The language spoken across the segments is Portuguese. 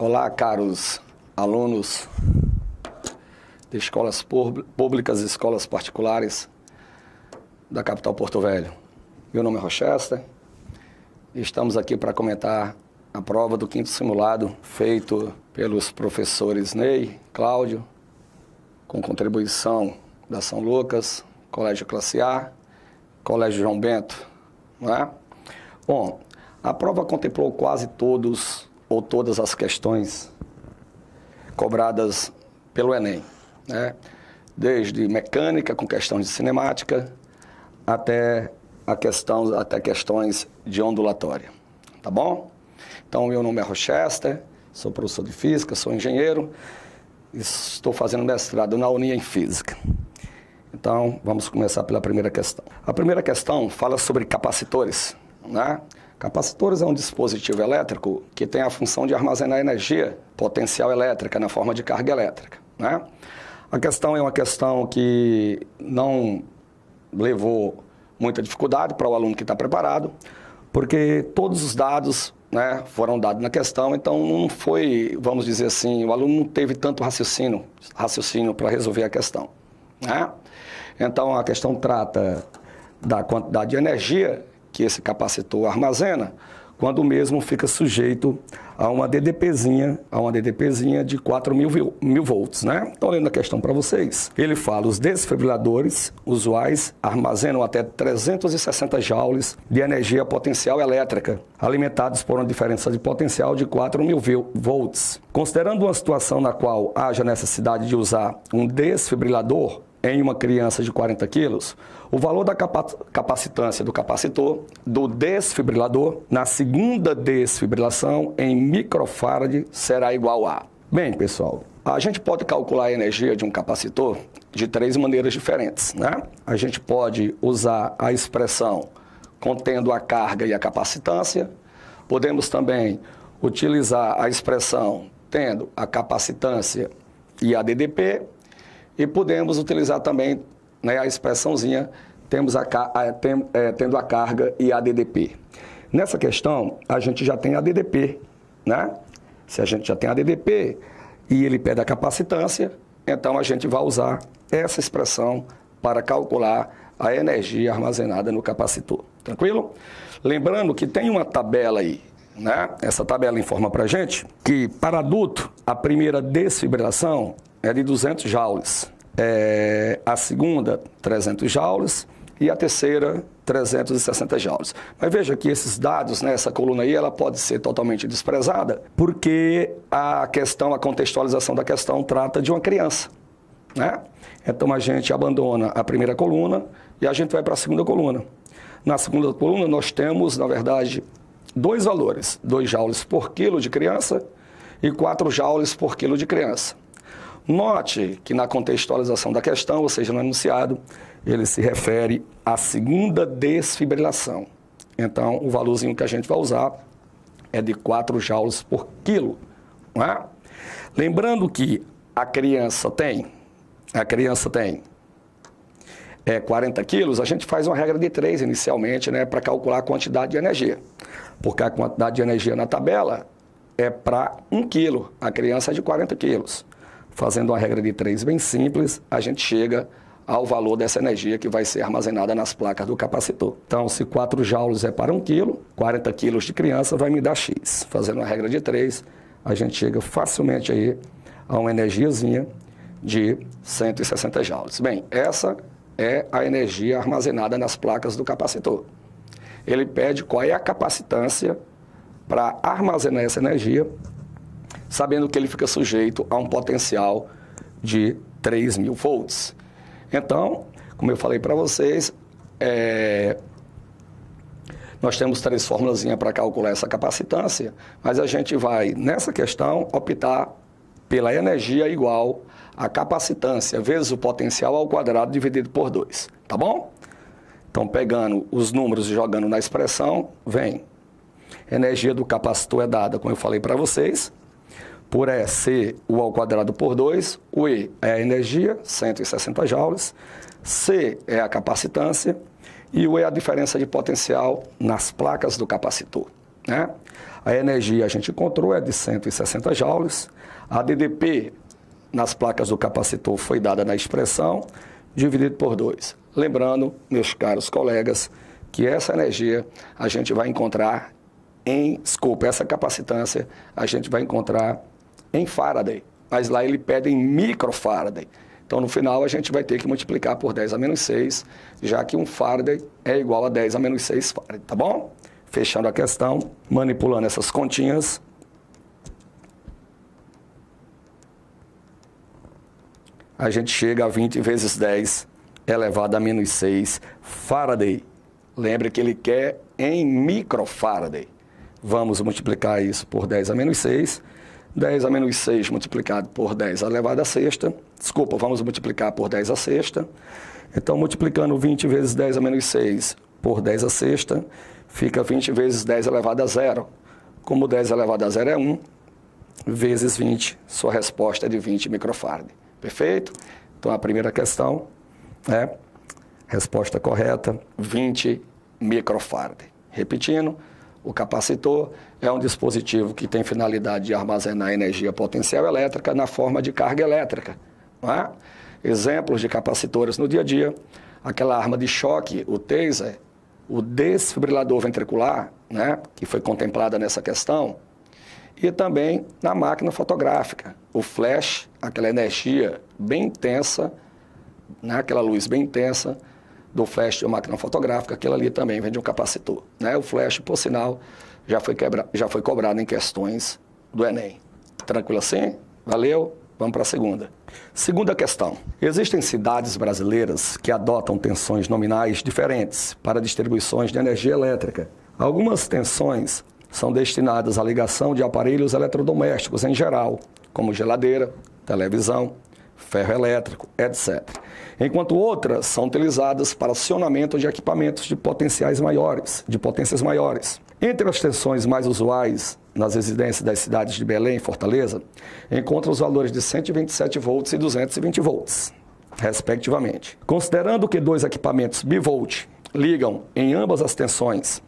Olá, caros alunos de escolas públicas e escolas particulares da capital Porto Velho. Meu nome é Rochester e estamos aqui para comentar a prova do quinto simulado feito pelos professores Ney, Cláudio, com contribuição da São Lucas, Colégio Classe A, Colégio João Bento, não é? Bom, a prova contemplou quase todos ou todas as questões cobradas pelo Enem, né? Desde mecânica, com questão de cinemática, até questões de ondulatória, tá bom? Então, meu nome é Rochester, sou professor de Física, sou engenheiro, estou fazendo mestrado na Uni em Física. Então, vamos começar pela primeira questão. A primeira questão fala sobre capacitores, né? Capacitores é um dispositivo elétrico que tem a função de armazenar energia potencial elétrica na forma de carga elétrica, né? A questão é uma questão que não levou muita dificuldade para o aluno que está preparado, porque todos os dados, né, foram dados na questão, então não foi, vamos dizer assim, o aluno não teve tanto raciocínio para resolver a questão, né? Então, a questão trata da quantidade de energia que esse capacitor armazena, quando o mesmo fica sujeito a uma DDPzinha de 4.000 volts, né? Então, lendo a questão para vocês, ele fala: os desfibriladores usuais armazenam até 360 joules de energia potencial elétrica, alimentados por uma diferença de potencial de 4.000 volts. Considerando uma situação na qual haja necessidade de usar um desfibrilador em uma criança de 40 quilos, o valor da capacitância do capacitor do desfibrilador na segunda desfibrilação em microfarad será igual a... Bem, pessoal, a gente pode calcular a energia de um capacitor de três maneiras diferentes, né? A gente pode usar a expressão contendo a carga e a capacitância, podemos também utilizar a expressão tendo a capacitância e a DDP, e podemos utilizar também, né, a expressãozinha tendo a carga e a DDP. Nessa questão, a gente já tem a DDP, né? Se a gente já tem a DDP e ele pede a capacitância, então a gente vai usar essa expressão para calcular a energia armazenada no capacitor. Tranquilo? Lembrando que tem uma tabela aí, né? Essa tabela informa para a gente que, para adulto, a primeira desfibrilação é de 200 joules, a segunda 300 joules e a terceira 360 joules. Mas veja que esses dados, né, essa coluna aí, ela pode ser totalmente desprezada, porque a contextualização da questão trata de uma criança, né? Então a gente abandona a primeira coluna e a gente vai para a segunda coluna. Na segunda coluna nós temos, na verdade, dois valores: 2 joules por quilo de criança e 4 joules por quilo de criança. Note que na contextualização da questão, ou seja, no enunciado, ele se refere à segunda desfibrilação. Então, o valorzinho que a gente vai usar é de 4 joules por quilo, não é? Lembrando que a criança tem 40 quilos, a gente faz uma regra de 3 inicialmente, né, para calcular a quantidade de energia. Porque a quantidade de energia na tabela é para 1 quilo, a criança é de 40 quilos. Fazendo uma regra de 3 bem simples, a gente chega ao valor dessa energia que vai ser armazenada nas placas do capacitor. Então, se 4 joules é para 1 quilo, 40 quilos de criança vai me dar X. Fazendo uma regra de 3, a gente chega facilmente aí a uma energiazinha de 160 joules. Bem, essa é a energia armazenada nas placas do capacitor. Ele pede qual é a capacitância para armazenar essa energia, sabendo que ele fica sujeito a um potencial de 3.000 volts. Então, como eu falei para vocês, nós temos 3 formulazinhas para calcular essa capacitância, mas a gente vai, nessa questão, optar pela energia igual a capacitância vezes o potencial ao quadrado dividido por 2, tá bom? Então, pegando os números e jogando na expressão, vem energia do capacitor é dada, como eu falei para vocês, por C, U ao quadrado por 2, o E é a energia, 160 joules, C é a capacitância e o E é a diferença de potencial nas placas do capacitor. né? A energia a gente encontrou é de 160 joules. A DDP nas placas do capacitor foi dada na expressão, dividido por 2. Lembrando, meus caros colegas, que essa energia a gente vai encontrar essa capacitância a gente vai encontrar em Faraday, mas lá ele pede em microfaraday. Então, no final, a gente vai ter que multiplicar por 10 a menos 6, já que um Faraday é igual a 10 a menos 6 Faraday, tá bom? Fechando a questão, manipulando essas continhas. A gente chega a 20 vezes 10 elevado a menos 6 Faraday. Lembre que ele quer em microfaraday. Vamos multiplicar isso por 10 a menos 6. 10 a menos 6 multiplicado por 10 elevado a sexta. Desculpa, vamos multiplicar por 10 a sexta. Então, multiplicando 20 vezes 10 a menos 6 por 10 a sexta, fica 20 vezes 10 elevado a zero. Como 10 elevado a zero é 1, vezes 20, sua resposta é de 20 microfaraday. Perfeito? Então, a primeira questão é, resposta correta, 20 microfaraday. Repetindo, o capacitor é um dispositivo que tem finalidade de armazenar energia potencial elétrica na forma de carga elétrica. Não é? Exemplos de capacitores no dia a dia, aquela arma de choque, o taser, o desfibrilador ventricular, né, que foi contemplada nessa questão, e também na máquina fotográfica, o flash, aquela energia bem intensa, né, aquela luz bem intensa, do flash de uma máquina fotográfica, aquilo ali também vem de um capacitor, né? O flash, por sinal, já foi cobrado em questões do Enem. Tranquilo assim? Valeu? Vamos para a segunda. Segunda questão. Existem cidades brasileiras que adotam tensões nominais diferentes para distribuições de energia elétrica. Algumas tensões são destinadas à ligação de aparelhos eletrodomésticos em geral, como geladeira, televisão, ferro elétrico, etc. Enquanto outras são utilizadas para acionamento de equipamentos de potências maiores. Entre as tensões mais usuais nas residências das cidades de Belém e Fortaleza, encontram os valores de 127 volts e 220 volts, respectivamente. Considerando que dois equipamentos bivolt ligam em ambas as tensões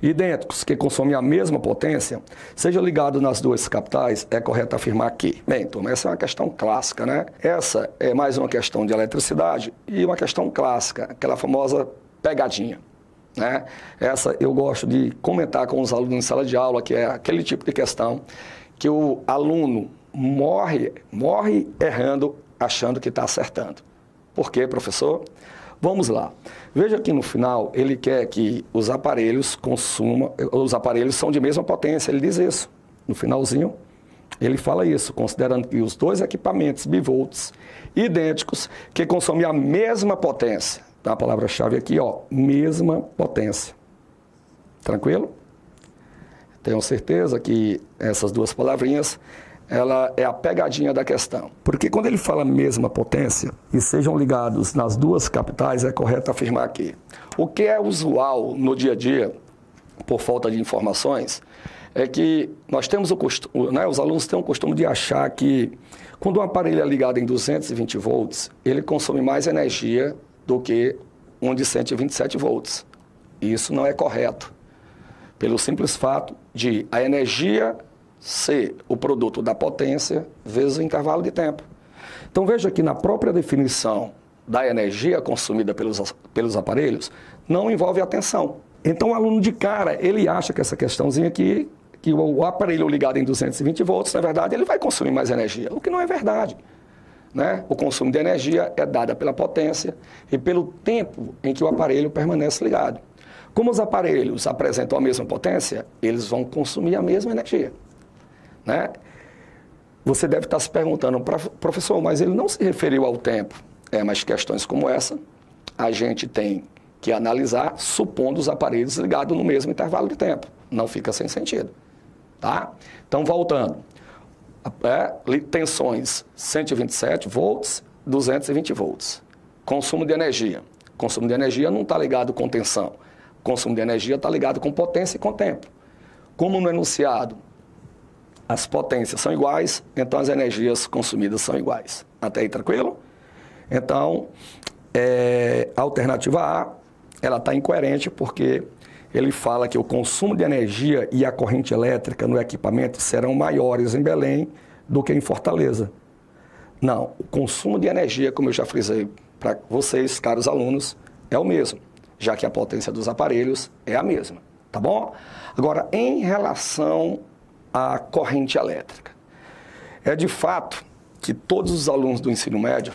idênticos que consomem a mesma potência, seja ligado nas duas capitais, é correto afirmar que... Bem, turma, essa é uma questão clássica, né? Essa é mais uma questão de eletricidade e uma questão clássica, aquela famosa pegadinha, né? Essa eu gosto de comentar com os alunos em sala de aula, que é aquele tipo de questão que o aluno morre errando, achando que está acertando. Por quê, professor? Vamos lá. Veja que no final ele quer que os aparelhos são de mesma potência, ele diz isso. No finalzinho, ele fala isso, considerando que os dois equipamentos bivolts idênticos que consomem a mesma potência. Então a palavra-chave aqui, ó, mesma potência. Tranquilo? Tenho certeza que essas duas palavrinhas ela é a pegadinha da questão. Porque quando ele fala mesma potência e sejam ligados nas duas capitais, é correto afirmar aqui. O que é usual no dia a dia, por falta de informações, é que nós temos o costume, né, os alunos têm o costume de achar que quando um aparelho é ligado em 220 volts, ele consome mais energia do que um de 127 volts. Isso não é correto. Pelo simples fato de a energia ser o produto da potência vezes o intervalo de tempo. Então veja que na própria definição da energia consumida pelos aparelhos, não envolve a tensão. Então o aluno de cara, ele acha que essa questãozinha aqui, que o aparelho ligado em 220 volts, na verdade, ele vai consumir mais energia, o que não é verdade. Né? O consumo de energia é dado pela potência e pelo tempo em que o aparelho permanece ligado. Como os aparelhos apresentam a mesma potência, eles vão consumir a mesma energia. Né? Você deve estar se perguntando, professor, mas ele não se referiu ao tempo. Mas questões como essa, a gente tem que analisar supondo os aparelhos ligados no mesmo intervalo de tempo. Não fica sem sentido. Tá? Então, voltando. Tensões 127 volts, 220 volts. Consumo de energia. Consumo de energia não está ligado com tensão. Consumo de energia está ligado com potência e com tempo. Como no enunciado, as potências são iguais, então as energias consumidas são iguais. Até aí, tranquilo? Então, a alternativa A, ela está incoerente porque ele fala que o consumo de energia e a corrente elétrica no equipamento serão maiores em Belém do que em Fortaleza. Não, o consumo de energia, como eu já frisei para vocês, caros alunos, é o mesmo, já que a potência dos aparelhos é a mesma, tá bom? Agora, em relação à corrente elétrica, é de fato que todos os alunos do ensino médio,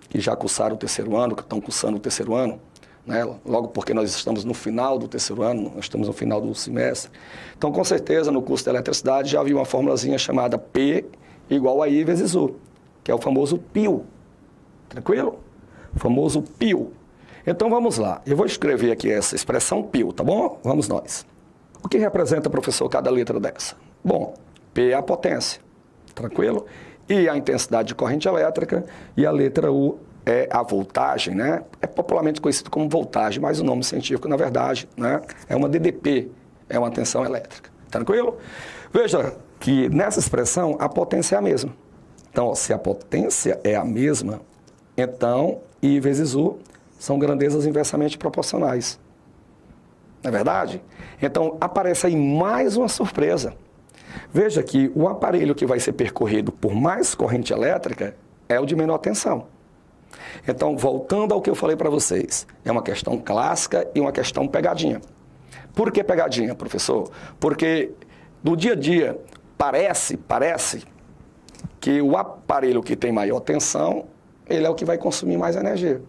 que já cursaram o terceiro ano, que estão cursando o terceiro ano, né, logo porque nós estamos no final do terceiro ano, nós estamos no final do semestre, então com certeza no curso de eletricidade já havia uma formulazinha chamada P igual a I vezes U, que é o famoso PIO, tranquilo? O famoso PIO. Então vamos lá, eu vou escrever aqui essa expressão PIO, tá bom? Vamos nós. O que representa, professor, cada letra dessa? Bom, P é a potência, tranquilo? E a intensidade de corrente elétrica, e a letra U é a voltagem, né? É popularmente conhecido como voltagem, mas o nome científico, na verdade, né, é uma DDP, é uma tensão elétrica, tranquilo? Veja que nessa expressão a potência é a mesma. Então, se a potência é a mesma, então I vezes U são grandezas inversamente proporcionais. Não é verdade? Então, aparece aí mais uma surpresa. Veja que o aparelho que vai ser percorrido por mais corrente elétrica é o de menor tensão. Então, voltando ao que eu falei para vocês, é uma questão clássica e uma questão pegadinha. Por que pegadinha, professor? Porque no dia a dia parece que o aparelho que tem maior tensão, ele é o que vai consumir mais energia.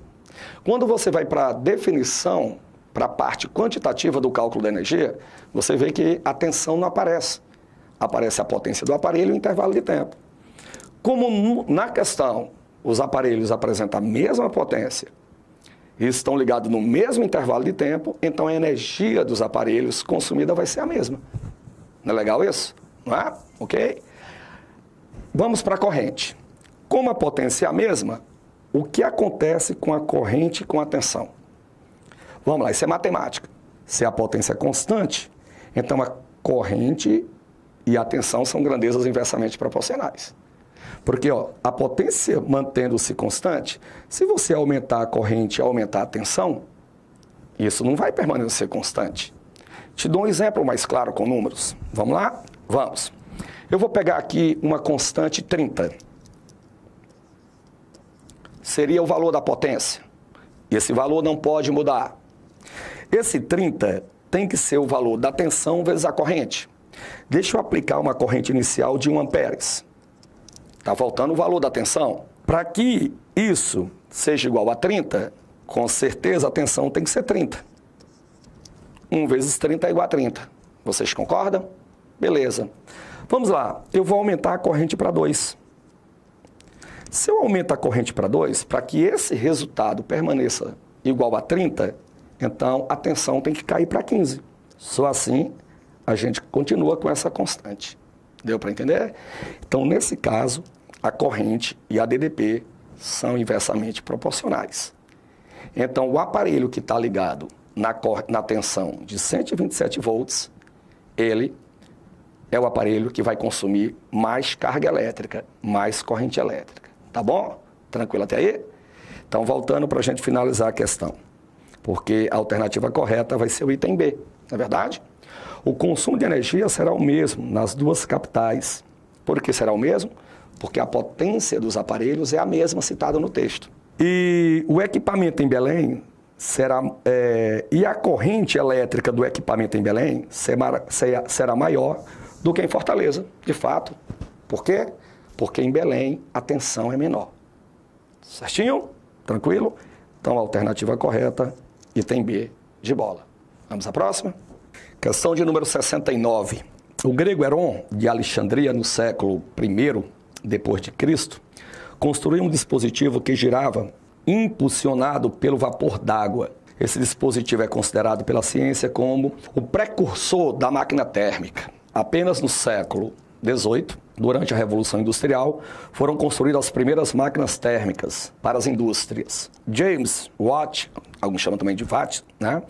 Quando você vai para a definição, para a parte quantitativa do cálculo da energia, você vê que a tensão não aparece. Aparece a potência do aparelho e o intervalo de tempo. Como na questão os aparelhos apresentam a mesma potência e estão ligados no mesmo intervalo de tempo, então a energia dos aparelhos consumida vai ser a mesma. Não é legal isso? Não é? Ok? Vamos para a corrente. Como a potência é a mesma, o que acontece com a corrente e com a tensão? Vamos lá, isso é matemática. Se a potência é constante, então a corrente e a tensão são grandezas inversamente proporcionais. Porque ó, a potência mantendo-se constante, se você aumentar a corrente e aumentar a tensão, isso não vai permanecer constante. Te dou um exemplo mais claro com números. Vamos lá? Vamos. Eu vou pegar aqui uma constante 30. Seria o valor da potência. Esse valor não pode mudar. Esse 30 tem que ser o valor da tensão vezes a corrente. Deixa eu aplicar uma corrente inicial de 1 amperes. Está faltando o valor da tensão. Para que isso seja igual a 30, com certeza a tensão tem que ser 30. 1 vezes 30 é igual a 30. Vocês concordam? Beleza. Vamos lá, eu vou aumentar a corrente para 2. Se eu aumento a corrente para 2, para que esse resultado permaneça igual a 30, então a tensão tem que cair para 15. Só assim a gente continua com essa constante. Deu para entender? Então, nesse caso, a corrente e a DDP são inversamente proporcionais. Então, o aparelho que está ligado na tensão de 127 volts, ele é o aparelho que vai consumir mais carga elétrica, mais corrente elétrica. Tá bom? Tranquilo até aí? Então, voltando para a gente finalizar a questão. Porque a alternativa correta vai ser o item B, não é verdade? O consumo de energia será o mesmo nas duas capitais. Por que será o mesmo? Porque a potência dos aparelhos é a mesma citada no texto. E o equipamento em Belém e a corrente elétrica do equipamento em Belém será maior do que em Fortaleza, de fato. Por quê? Porque em Belém a tensão é menor. Certinho? Tranquilo? Então, a alternativa correta, item B de bola. Vamos à próxima? Questão de número 69. O grego Heron, de Alexandria, no século I depois de Cristo, construiu um dispositivo que girava impulsionado pelo vapor d'água. Esse dispositivo é considerado pela ciência como o precursor da máquina térmica. Apenas no século XVIII, durante a Revolução Industrial, foram construídas as primeiras máquinas térmicas para as indústrias. James Watt, alguns chamam também de Watt, né?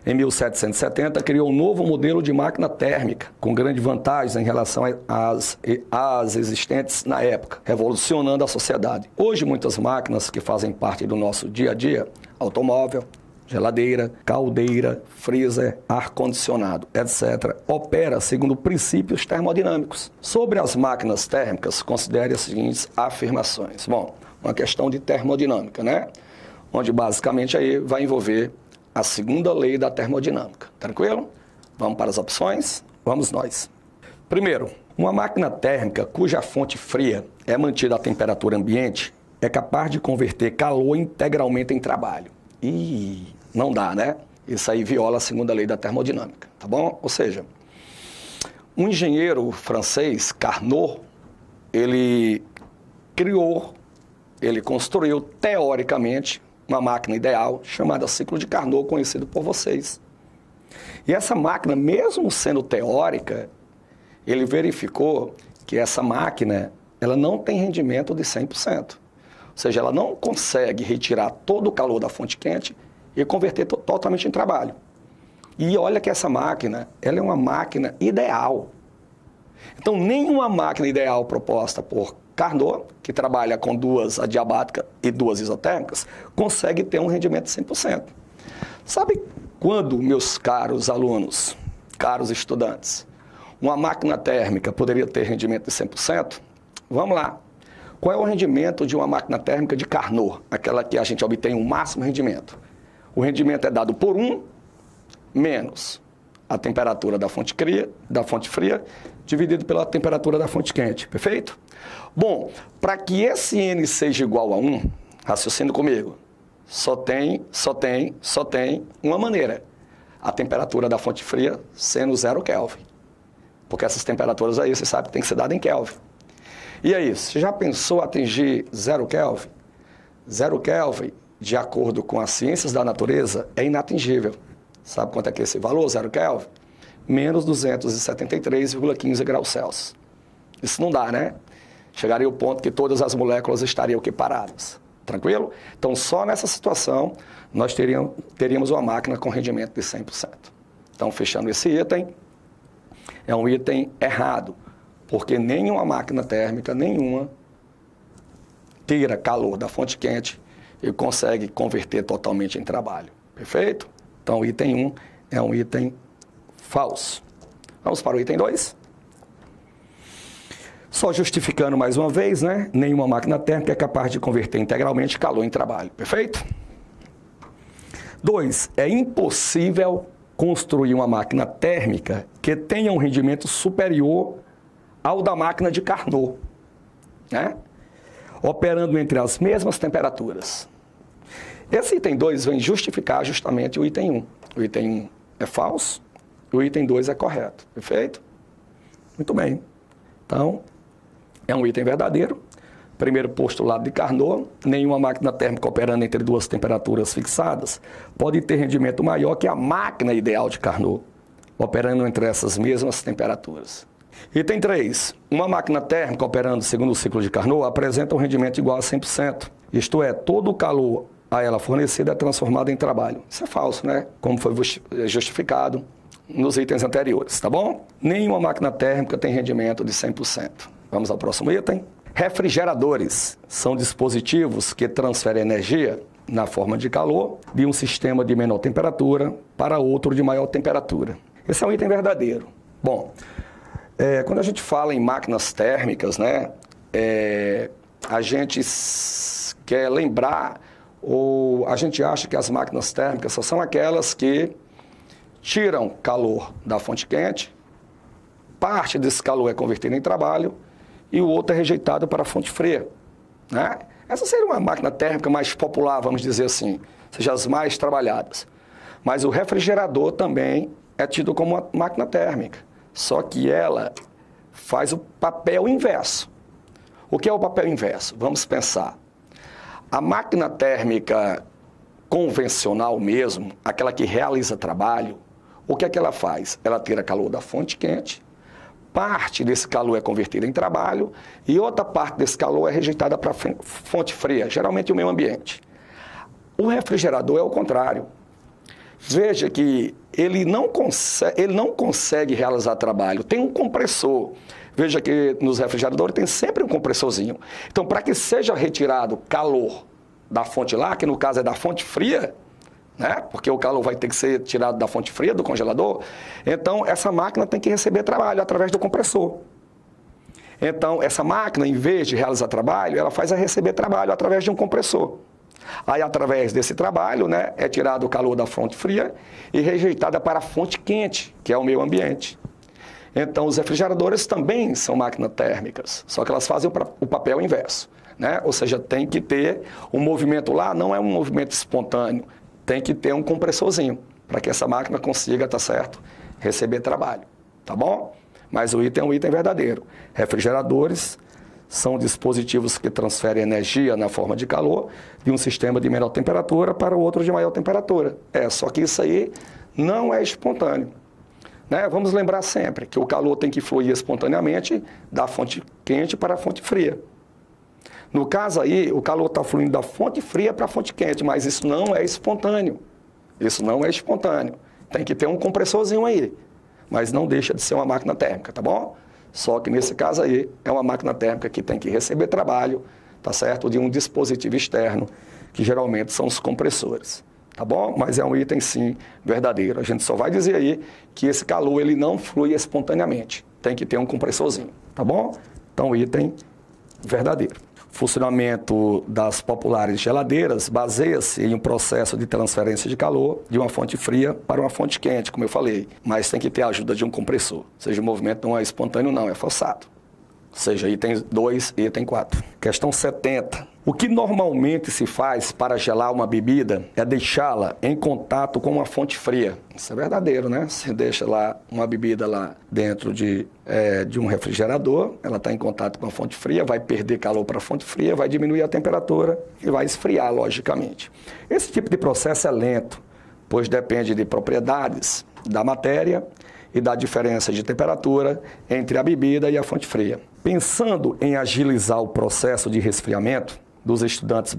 Em 1770, criou um novo modelo de máquina térmica, com grandes vantagens em relação às existentes na época, revolucionando a sociedade. Hoje, muitas máquinas que fazem parte do nosso dia a dia, automóvel, geladeira, caldeira, freezer, ar-condicionado, etc., opera segundo princípios termodinâmicos. Sobre as máquinas térmicas, considere as seguintes afirmações. Bom, uma questão de termodinâmica, né? Onde basicamente aí vai envolver a segunda lei da termodinâmica. Tranquilo? Vamos para as opções? Vamos nós. Primeiro, uma máquina térmica cuja fonte fria é mantida à temperatura ambiente é capaz de converter calor integralmente em trabalho. Ih, não dá, né? Isso aí viola a segunda lei da termodinâmica, tá bom? Ou seja, um engenheiro francês, Carnot, ele construiu teoricamente uma máquina ideal chamada ciclo de Carnot, conhecido por vocês. E essa máquina, mesmo sendo teórica, ele verificou que essa máquina ela não tem rendimento de 100%. Ou seja, ela não consegue retirar todo o calor da fonte quente e converter totalmente em trabalho. E olha que essa máquina, ela é uma máquina ideal. Então, nenhuma máquina ideal proposta por Carnot, que trabalha com 2 adiabáticas e 2 isotérmicas, consegue ter um rendimento de 100%. Sabe quando, meus caros alunos, caros estudantes, uma máquina térmica poderia ter rendimento de 100%? Vamos lá. Qual é o rendimento de uma máquina térmica de Carnot? Aquela que a gente obtém o máximo rendimento. O rendimento é dado por 1 menos a temperatura da fonte fria, dividido pela temperatura da fonte quente. Perfeito? Bom, para que esse N seja igual a 1, raciocine comigo, só tem uma maneira. A temperatura da fonte fria sendo 0 Kelvin. Porque essas temperaturas aí, você sabe que tem que ser dada em Kelvin. E aí, você já pensou atingir 0 Kelvin? 0 Kelvin, de acordo com as ciências da natureza, é inatingível. Sabe quanto é que é esse valor, 0 Kelvin? Menos 273,15 graus Celsius. Isso não dá, né? Chegaria ao ponto que todas as moléculas estariam aqui paradas. Tranquilo? Então, só nessa situação, nós teríamos uma máquina com rendimento de 100%. Então, fechando esse item, é um item errado, porque nenhuma máquina térmica, nenhuma, tira calor da fonte quente e consegue converter totalmente em trabalho. Perfeito? Então, o item 1 é um item falso. Vamos para o item 2. Só justificando mais uma vez, né? Nenhuma máquina térmica é capaz de converter integralmente calor em trabalho. Perfeito? 2. É impossível construir uma máquina térmica que tenha um rendimento superior ao da máquina de Carnot, né? Operando entre as mesmas temperaturas. Esse item 2 vem justificar justamente o item 1. O item 1 é falso, e o item 2 é correto. Perfeito? Muito bem. Então, é um item verdadeiro. Primeiro postulado de Carnot, nenhuma máquina térmica operando entre 2 temperaturas fixadas pode ter rendimento maior que a máquina ideal de Carnot, operando entre essas mesmas temperaturas. Item 3. Uma máquina térmica operando segundo o ciclo de Carnot apresenta um rendimento igual a 100%. Isto é, todo o calor a ela fornecido é transformado em trabalho. Isso é falso, né? Como foi justificado nos itens anteriores, tá bom? Nenhuma máquina térmica tem rendimento de 100%. Vamos ao próximo item. Refrigeradores são dispositivos que transferem energia na forma de calor de um sistema de menor temperatura para outro de maior temperatura. Esse é um item verdadeiro. Bom, quando a gente fala em máquinas térmicas, né, a gente quer lembrar ou a gente acha que as máquinas térmicas só são aquelas que tiram calor da fonte quente, parte desse calor é convertido em trabalho e o outro é rejeitado para a fonte fria, né? Essa seria uma máquina térmica mais popular, vamos dizer assim, seja as mais trabalhadas. Mas o refrigerador também é tido como uma máquina térmica, só que ela faz o papel inverso. O que é o papel inverso? Vamos pensar. A máquina térmica convencional mesmo, aquela que realiza trabalho, o que é que ela faz? Ela tira calor da fonte quente, parte desse calor é convertida em trabalho e outra parte desse calor é rejeitada para a fonte fria, geralmente o meio ambiente. O refrigerador é o contrário. Veja que ele não consegue realizar trabalho, tem um compressor. Veja que nos refrigeradores tem sempre um compressorzinho. Então, para que seja retirado calor da fonte lá, que no caso é da fonte fria, né? Porque o calor vai ter que ser tirado da fonte fria, do congelador. Então, essa máquina tem que receber trabalho através do compressor. Então, essa máquina, em vez de realizar trabalho, ela faz a receber trabalho através de um compressor. Aí, através desse trabalho, né, é tirado o calor da fonte fria e rejeitada para a fonte quente, que é o meio ambiente. Então, os refrigeradores também são máquinas térmicas, só que elas fazem o papel inverso, né? Ou seja, tem que ter um movimento lá, não é um movimento espontâneo, tem que ter um compressorzinho, para que essa máquina consiga, tá certo, receber trabalho, tá bom? Mas o item é um item verdadeiro. Refrigeradores são dispositivos que transferem energia na forma de calor de um sistema de menor temperatura para o outro de maior temperatura. Só que isso aí não é espontâneo, né? Vamos lembrar sempre que o calor tem que fluir espontaneamente da fonte quente para a fonte fria. No caso aí, o calor está fluindo da fonte fria para a fonte quente, mas isso não é espontâneo. Isso não é espontâneo. Tem que ter um compressorzinho aí, mas não deixa de ser uma máquina térmica, tá bom? Só que nesse caso aí, é uma máquina térmica que tem que receber trabalho, tá certo? De um dispositivo externo, que geralmente são os compressores, tá bom? Mas é um item, sim, verdadeiro. A gente só vai dizer aí que esse calor, ele não flui espontaneamente. Tem que ter um compressorzinho, tá bom? Então, item verdadeiro. O funcionamento das populares geladeiras baseia-se em um processo de transferência de calor de uma fonte fria para uma fonte quente, como eu falei. Mas tem que ter a ajuda de um compressor. Ou seja, o movimento não é espontâneo, não, é forçado. Ou seja, item 2 e item 4. Questão 70. O que normalmente se faz para gelar uma bebida é deixá-la em contato com uma fonte fria. Isso é verdadeiro, né? Você deixa lá uma bebida lá dentro de um refrigerador, ela está em contato com a fonte fria, vai perder calor para a fonte fria, vai diminuir a temperatura e vai esfriar, logicamente. Esse tipo de processo é lento, pois depende de propriedades da matéria e da diferença de temperatura entre a bebida e a fonte fria. Pensando em agilizar o processo de resfriamento, dois estudantes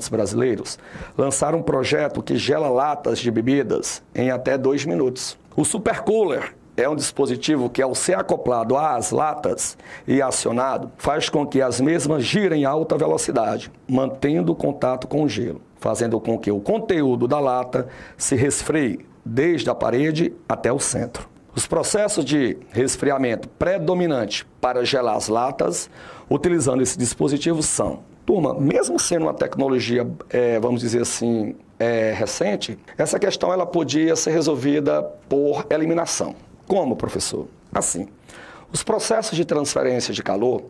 brasileiros lançaram um projeto que gela latas de bebidas em até 2 minutos. O supercooler é um dispositivo que, ao ser acoplado às latas e acionado, faz com que as mesmas girem em alta velocidade, mantendo o contato com o gelo, fazendo com que o conteúdo da lata se resfrie desde a parede até o centro. Os processos de resfriamento predominante para gelar as latas, utilizando esse dispositivo, são... Turma, mesmo sendo uma tecnologia, vamos dizer assim, recente, essa questão ela podia ser resolvida por eliminação. Como, professor? Assim, os processos de transferência de calor,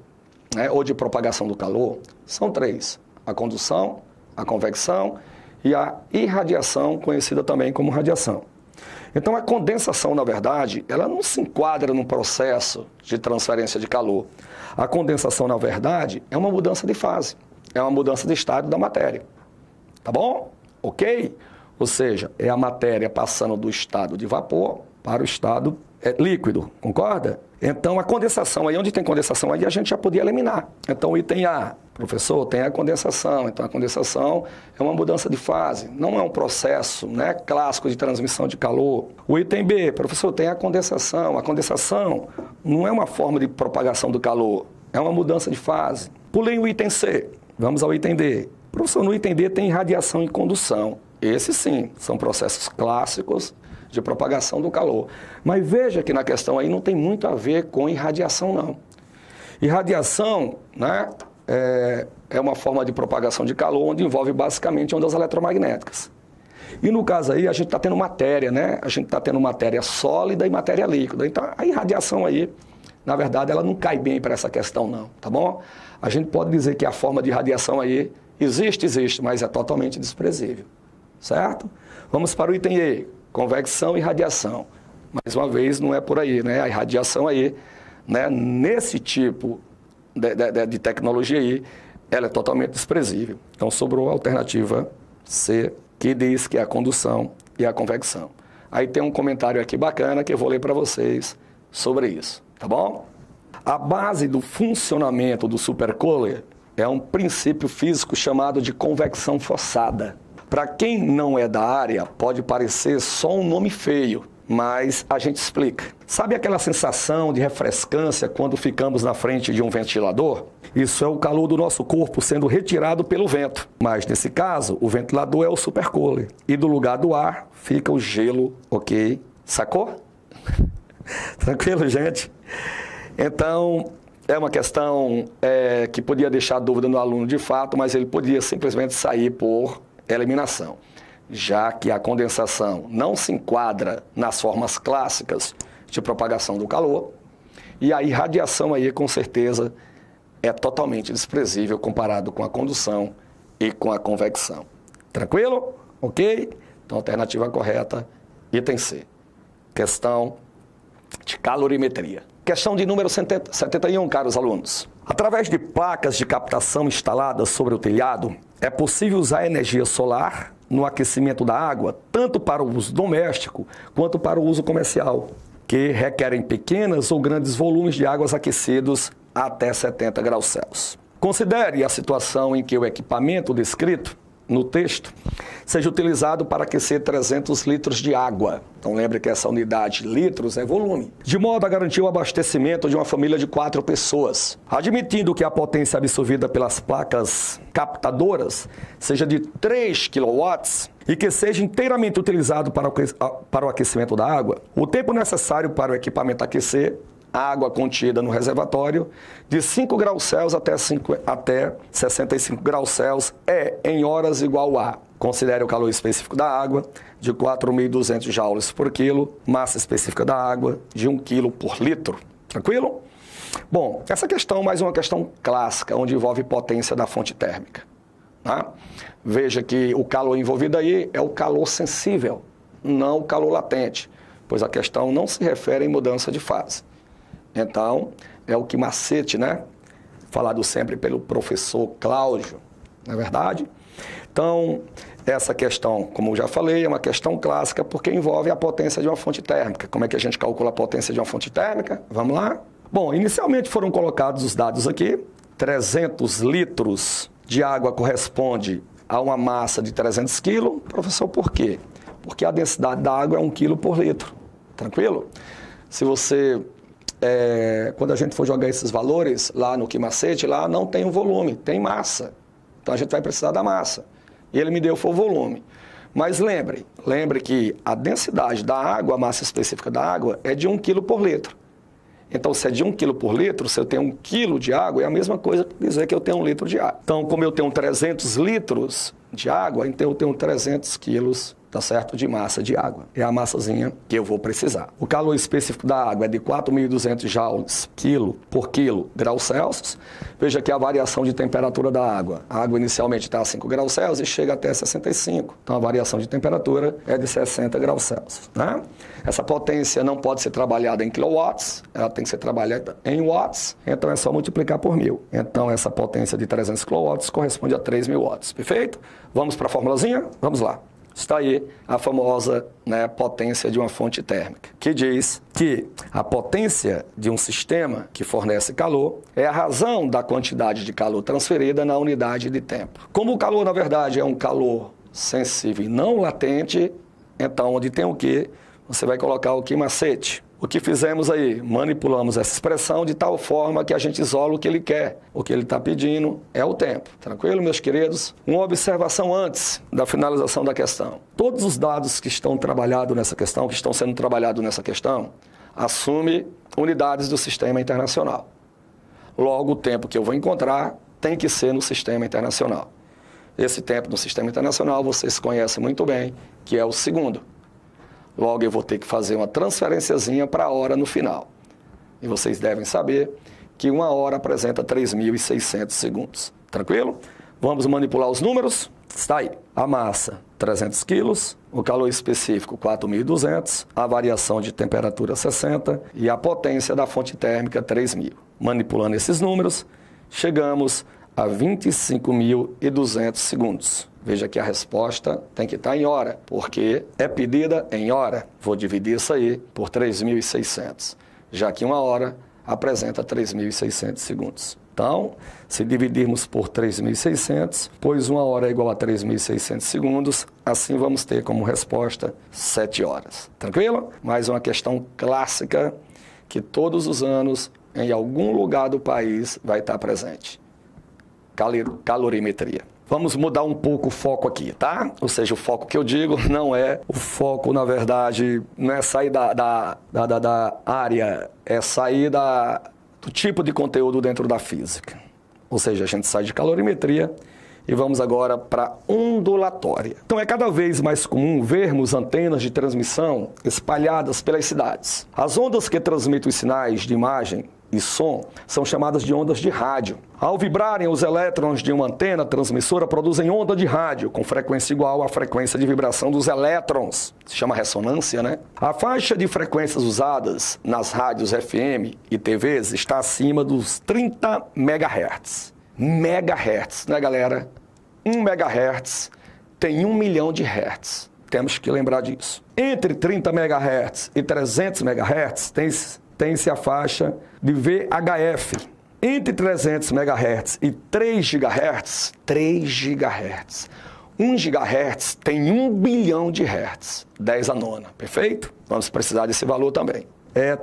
né, ou de propagação do calor, são 3. A condução, a convecção e a irradiação, conhecida também como radiação. Então, a condensação, na verdade, ela não se enquadra num processo de transferência de calor. A condensação, na verdade, é uma mudança de fase, é uma mudança de estado da matéria. Tá bom? Ok? Ou seja, é a matéria passando do estado de vapor para o estado líquido, concorda? Então, a condensação, aí onde tem condensação, aí a gente já podia eliminar. Então, o item A, professor, tem a condensação. Então, a condensação é uma mudança de fase, não é um processo, né, clássico de transmissão de calor. O item B, professor, tem a condensação. A condensação não é uma forma de propagação do calor, é uma mudança de fase. Pulei o item C, vamos ao item D. Professor, no item D tem radiação e condução. Esses, sim, são processos clássicos de propagação do calor. Mas veja que na questão aí não tem muito a ver com irradiação, não. Irradiação, né, é uma forma de propagação de calor onde envolve basicamente ondas eletromagnéticas. E no caso aí a gente está tendo matéria, né? A gente está tendo matéria sólida e matéria líquida. Então a irradiação aí, na verdade, ela não cai bem para essa questão, não, tá bom? A gente pode dizer que a forma de radiação aí existe, mas é totalmente desprezível, certo? Vamos para o item E, convecção e radiação. Mais uma vez, não é por aí, né? A irradiação aí, né, nesse tipo de tecnologia aí, ela é totalmente desprezível. Então, sobrou a alternativa C, que diz que é a condução e a convecção. Aí tem um comentário aqui bacana que eu vou ler para vocês sobre isso, tá bom? A base do funcionamento do supercooler é um princípio físico chamado de convecção forçada. Para quem não é da área, pode parecer só um nome feio, mas a gente explica. Sabe aquela sensação de refrescância quando ficamos na frente de um ventilador? Isso é o calor do nosso corpo sendo retirado pelo vento. Mas, nesse caso, o ventilador é o supercooler. E do lugar do ar fica o gelo, ok? Sacou? Tranquilo, gente? Então, é uma questão que podia deixar dúvida no aluno de fato, mas ele podia simplesmente sair por eliminação, já que a condensação não se enquadra nas formas clássicas de propagação do calor, e a irradiação aí, com certeza, é totalmente desprezível comparado com a condução e com a convecção. Tranquilo? Ok? Então, alternativa correta, item C. Questão de calorimetria. Questão de número 71, caros alunos. Através de placas de captação instaladas sobre o telhado, é possível usar energia solar no aquecimento da água, tanto para o uso doméstico quanto para o uso comercial, que requerem pequenos ou grandes volumes de águas aquecidos até 70 graus Celsius. Considere a situação em que o equipamento descrito no texto seja utilizado para aquecer 300 litros de água. Então lembre que essa unidade litros é volume. De modo a garantir o abastecimento de uma família de 4 pessoas. Admitindo que a potência absorvida pelas placas captadoras seja de 3 kW e que seja inteiramente utilizado para o aquecimento da água, o tempo necessário para o equipamento aquecer a água contida no reservatório de 5 graus Celsius até 65 graus Celsius é, em horas, igual a: considere o calor específico da água de 4.200 joules por quilo, massa específica da água de 1 kg por litro. Tranquilo? Bom, essa questão é mais uma questão clássica, onde envolve potência da fonte térmica. Tá? Veja que o calor envolvido aí é o calor sensível, não o calor latente, pois a questão não se refere em mudança de fase. Então, é o que macete, né? Falado sempre pelo professor Cláudio, não é verdade? Então, essa questão, como eu já falei, é uma questão clássica porque envolve a potência de uma fonte térmica. Como é que a gente calcula a potência de uma fonte térmica? Vamos lá? Bom, inicialmente foram colocados os dados aqui. 300 litros de água corresponde a uma massa de 300 kg. Professor, por quê? Porque a densidade da água é 1 kg por litro. Tranquilo? Se você... quando a gente for jogar esses valores lá no Quimacete, lá não tem um volume, tem massa. Então a gente vai precisar da massa. E ele me deu foi o volume. Mas lembre que a densidade da água, a massa específica da água, é de 1 kg por litro. Então, se é de 1 kg por litro, se eu tenho 1 kg de água, é a mesma coisa que dizer que eu tenho 1 litro de água. Então, como eu tenho 300 litros de água, então eu tenho 300 quilos, tá certo, de massa de água. É a massazinha que eu vou precisar. O calor específico da água é de 4.200 joules por quilo graus Celsius. Veja que a variação de temperatura da água. A água inicialmente está a 5 graus Celsius e chega até 65. Então a variação de temperatura é de 60 graus Celsius. Né? Essa potência não pode ser trabalhada em quilowatts, ela tem que ser trabalhada em watts, então é só multiplicar por 1.000. Então essa potência de 300 kW corresponde a 3.000 watts. Perfeito? Vamos para a formulazinha? Vamos lá. Está aí a famosa, né, potência de uma fonte térmica, que diz que a potência de um sistema que fornece calor é a razão da quantidade de calor transferida na unidade de tempo. Como o calor, na verdade, é um calor sensível e não latente, então onde tem o quê? Você vai colocar o que macete. O que fizemos aí? Manipulamos essa expressão de tal forma que a gente isola o que ele quer. O que ele está pedindo é o tempo. Tranquilo, meus queridos? Uma observação antes da finalização da questão. Todos os dados que estão trabalhados nessa questão, que estão sendo trabalhados nessa questão, assume unidades do sistema internacional. Logo, o tempo que eu vou encontrar tem que ser no sistema internacional. Esse tempo no sistema internacional vocês conhecem muito bem, que é o segundo. Logo, eu vou ter que fazer uma transferenciazinha para a hora no final. E vocês devem saber que 1 hora apresenta 3.600 segundos. Tranquilo? Vamos manipular os números? Está aí. A massa, 300 quilos. O calor específico, 4.200. A variação de temperatura, 60. E a potência da fonte térmica, 3.000. Manipulando esses números, chegamos a 25.200 segundos. Veja que a resposta tem que estar em hora, porque é pedida em hora. Vou dividir isso aí por 3.600, já que 1 hora apresenta 3.600 segundos. Então, se dividirmos por 3.600, pois 1 hora é igual a 3.600 segundos, assim vamos ter como resposta 7 horas. Tranquilo? Mais uma questão clássica que todos os anos, em algum lugar do país, vai estar presente. Calorimetria. Vamos mudar um pouco o foco aqui, tá? Ou seja, o foco que eu digo não é o foco, na verdade, não é sair da área, é sair do tipo de conteúdo dentro da física. Ou seja, a gente sai de calorimetria e vamos agora para ondulatória. Então é cada vez mais comum vermos antenas de transmissão espalhadas pelas cidades. As ondas que transmitem os sinais de imagem e som são chamadas de ondas de rádio. Ao vibrarem, os elétrons de uma antena transmissora produzem onda de rádio, com frequência igual à frequência de vibração dos elétrons. Se chama ressonância, né? A faixa de frequências usadas nas rádios FM e TVs está acima dos 30 MHz. Megahertz, né, galera? 1 MHz tem 1 milhão de hertz. Temos que lembrar disso. Entre 30 MHz e 300 MHz tem-se a faixa de VHF. Entre 300 MHz e 3 GHz, 1 GHz tem 1 bilhão de hertz, 10 a nona, perfeito? Vamos precisar desse valor também.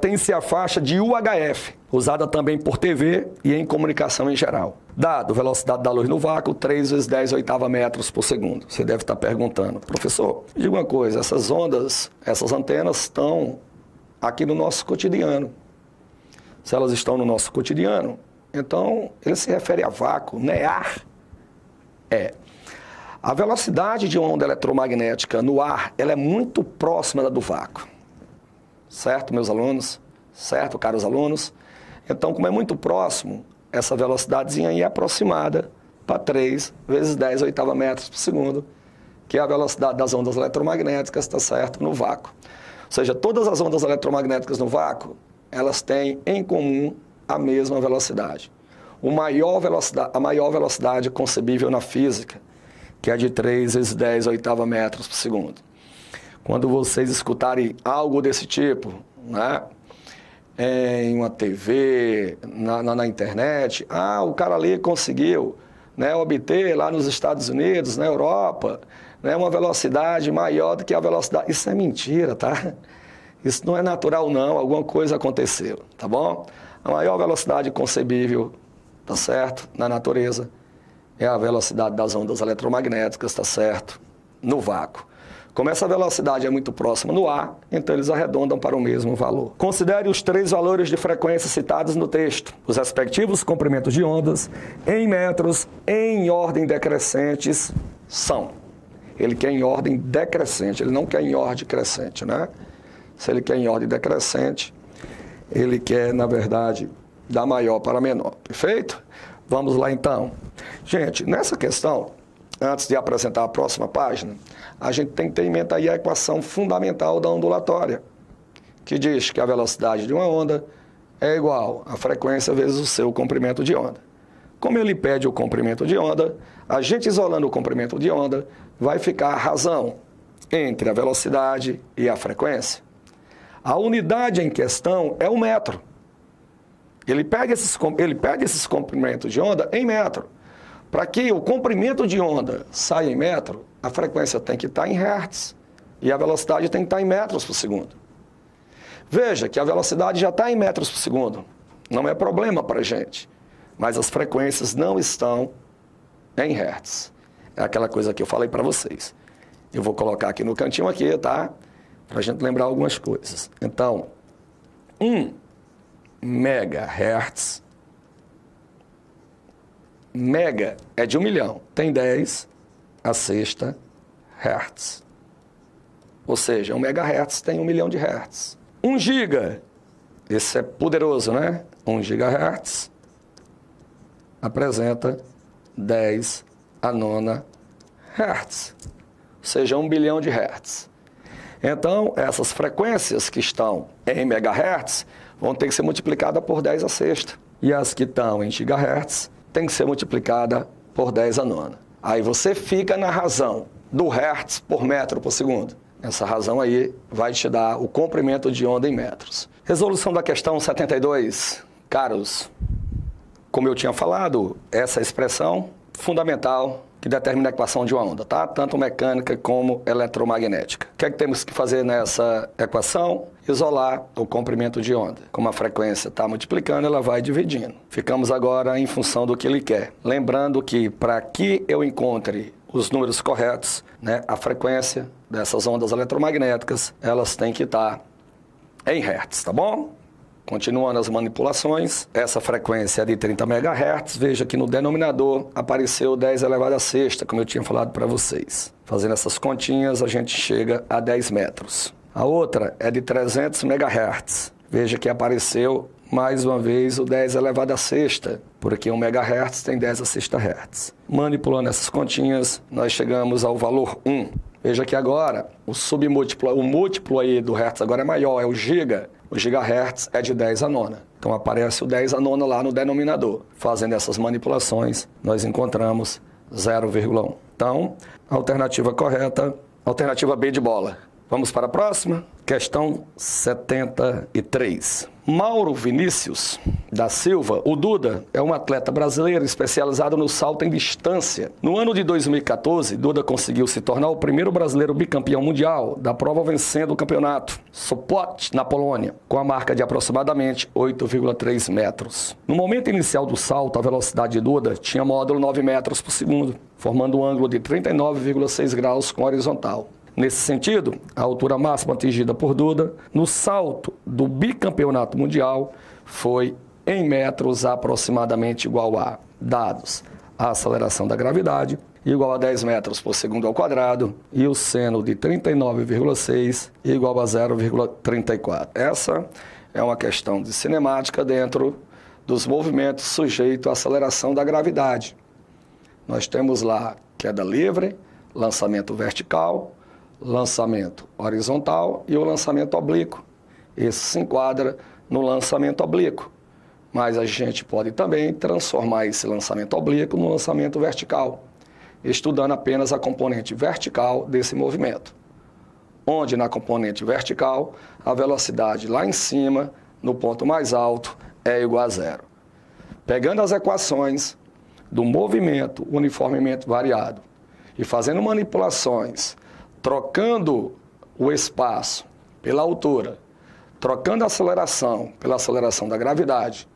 Tem-se a faixa de UHF, usada também por TV e em comunicação em geral. Dado velocidade da luz no vácuo, 3 vezes 10 oitava metros por segundo. Você deve estar perguntando, professor, diga uma coisa, essas ondas, essas antenas estão aqui no nosso cotidiano. Se elas estão no nosso cotidiano, então ele se refere a vácuo, né? Ar. A velocidade de uma onda eletromagnética no ar, ela é muito próxima da do vácuo. Certo, meus alunos? Certo, caros alunos? Então, como é muito próximo, essa velocidadezinha aí é aproximada para 3 vezes 10 oitava metros por segundo, que é a velocidade das ondas eletromagnéticas, está certo, no vácuo. Ou seja, todas as ondas eletromagnéticas no vácuo, elas têm em comum a mesma velocidade. A maior velocidade concebível na física, que é de 3 vezes 10 oitava metros por segundo. Quando vocês escutarem algo desse tipo, né, em uma TV, na internet, o cara ali conseguiu, né, obter lá nos Estados Unidos, na Europa, né, uma velocidade maior do que a velocidade. Isso é mentira, tá? Isso não é natural, não. Alguma coisa aconteceu, tá bom? A maior velocidade concebível, tá certo, na natureza, é a velocidade das ondas eletromagnéticas, tá certo, no vácuo. Como essa velocidade é muito próxima no ar, então eles arredondam para o mesmo valor. Considere os 3 valores de frequência citados no texto. Os respectivos comprimentos de ondas em metros em ordem decrescentes são. Ele quer em ordem decrescente, ele não quer em ordem crescente, né? Se ele quer em ordem decrescente, ele quer, na verdade, da maior para a menor. Perfeito? Vamos lá, então. Gente, nessa questão, antes de apresentar a próxima página, a gente tem que ter em mente aí a equação fundamental da ondulatória, que diz que a velocidade de uma onda é igual à frequência vezes o seu comprimento de onda. Como ele pede o comprimento de onda, a gente isolando o comprimento de onda, vai ficar a razão entre a velocidade e a frequência. A unidade em questão é o metro. Ele pega esses comprimentos de onda em metro. Para que o comprimento de onda saia em metro, a frequência tem que estar em hertz e a velocidade tem que estar em metros por segundo. Veja que a velocidade já está em metros por segundo. Não é problema para a gente. Mas as frequências não estão em hertz. É aquela coisa que eu falei para vocês. Eu vou colocar aqui no cantinho aqui, tá? Para a gente lembrar algumas coisas. Então, 1 megahertz. Mega é de 1 milhão. Tem 10 a sexta hertz. Ou seja, 1 megahertz tem 1 milhão de hertz. 1 giga. Esse é poderoso, né? 1 gigahertz apresenta 10 a nona hertz. Ou seja, 1 bilhão de hertz. Então, essas frequências que estão em megahertz vão ter que ser multiplicadas por 10 a sexta. E as que estão em gigahertz tem que ser multiplicada por 10 a nona. Aí você fica na razão do hertz por metro por segundo. Essa razão aí vai te dar o comprimento de onda em metros. Resolução da questão 72. Caros, como eu tinha falado, essa expressão fundamental que determina a equação de uma onda, tá? Tanto mecânica como eletromagnética. O que é que temos que fazer nessa equação? Isolar o comprimento de onda. Como a frequência está multiplicando, ela vai dividindo. Ficamos agora em função do que ele quer. Lembrando que para que eu encontre os números corretos, né, a frequência dessas ondas eletromagnéticas, elas têm que estar em hertz, tá bom? Continuando as manipulações, essa frequência é de 30 MHz, veja que no denominador apareceu 10 elevado a sexta, como eu tinha falado para vocês. Fazendo essas continhas, a gente chega a 10 metros. A outra é de 300 MHz, veja que apareceu mais uma vez o 10 elevado a sexta, porque 1 MHz tem 10 a sexta Hz. Manipulando essas continhas, nós chegamos ao valor 1. Veja que agora o múltiplo aí do Hertz agora é maior, é o giga. O gigahertz é de 10 a nona. Então aparece o 10 a nona lá no denominador. Fazendo essas manipulações, nós encontramos 0,1. Então, alternativa correta, alternativa B de bola. Vamos para a próxima? Questão 73. Mauro Vinícius da Silva, o Duda, é um atleta brasileiro especializado no salto em distância. No ano de 2014, Duda conseguiu se tornar o primeiro brasileiro bicampeão mundial da prova, vencendo o campeonato Sopot, na Polônia, com a marca de aproximadamente 8,3 metros. No momento inicial do salto, a velocidade de Duda tinha módulo 9 metros por segundo, formando um ângulo de 39,6 graus com a horizontal. Nesse sentido, a altura máxima atingida por Duda no salto do bicampeonato mundial foi em metros aproximadamente igual a dados a aceleração da gravidade, igual a 10 metros por segundo ao quadrado, e o seno de 39,6 igual a 0,34. Essa é uma questão de cinemática dentro dos movimentos sujeitos à aceleração da gravidade. Nós temos lá queda livre, lançamento vertical, lançamento horizontal e o lançamento oblíquo. Esse se enquadra no lançamento oblíquo, mas a gente pode também transformar esse lançamento oblíquo no lançamento vertical, estudando apenas a componente vertical desse movimento, onde na componente vertical a velocidade lá em cima, no ponto mais alto, é igual a zero. Pegando as equações do movimento uniformemente variado e fazendo manipulações, trocando o espaço pela altura, trocando a aceleração pela aceleração da gravidade,